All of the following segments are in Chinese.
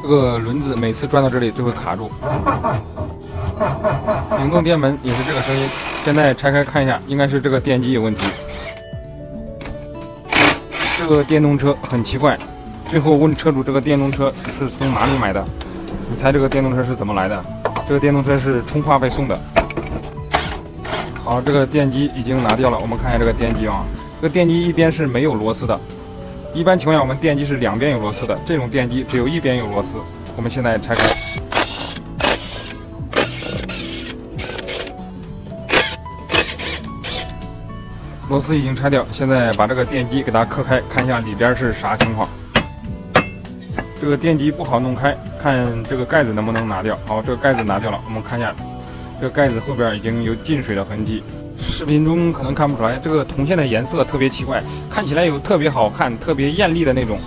这个轮子每次转到这里就会卡住。灵动电门也是这个声音。现在拆开看一下，应该是这个电机有问题。这个电动车很奇怪，最后问车主这个电动车是从哪里买的？你猜这个电动车是怎么来的？这个电动车是充话费送的。好，这个电机已经拿掉了，我们看一下这个电机啊，这个电机一边是没有螺丝的。一般情况下，我们电机是两边有螺丝的，这种电机只有一边有螺丝。我们现在拆开。螺丝已经拆掉，现在把这个电机给它磕开，看一下里边是啥情况。这个电机不好弄开，看这个盖子能不能拿掉。好，这个盖子拿掉了，我们看一下，这个盖子后边已经有进水的痕迹。视频中可能看不出来，这个铜线的颜色特别奇怪，看起来有特别好看、特别艳丽的那种，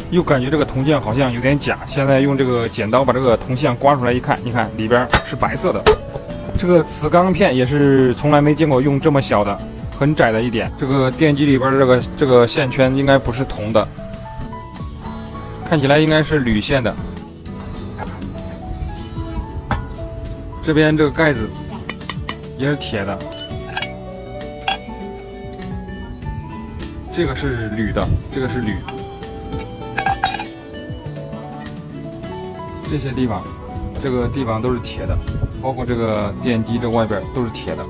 又感觉这个铜线好像有点假。现在用这个剪刀把这个铜线刮出来一看，你看里边是白色的。这个磁钢片也是从来没见过用这么小的。很窄的一点，这个电机里边这个线圈应该不是铜的，看起来应该是铝线的。这边这个盖子也是铁的，这个是铝的，这个是铝。这些地方，这个地方都是铁的，包括这个电机这外边都是铁的。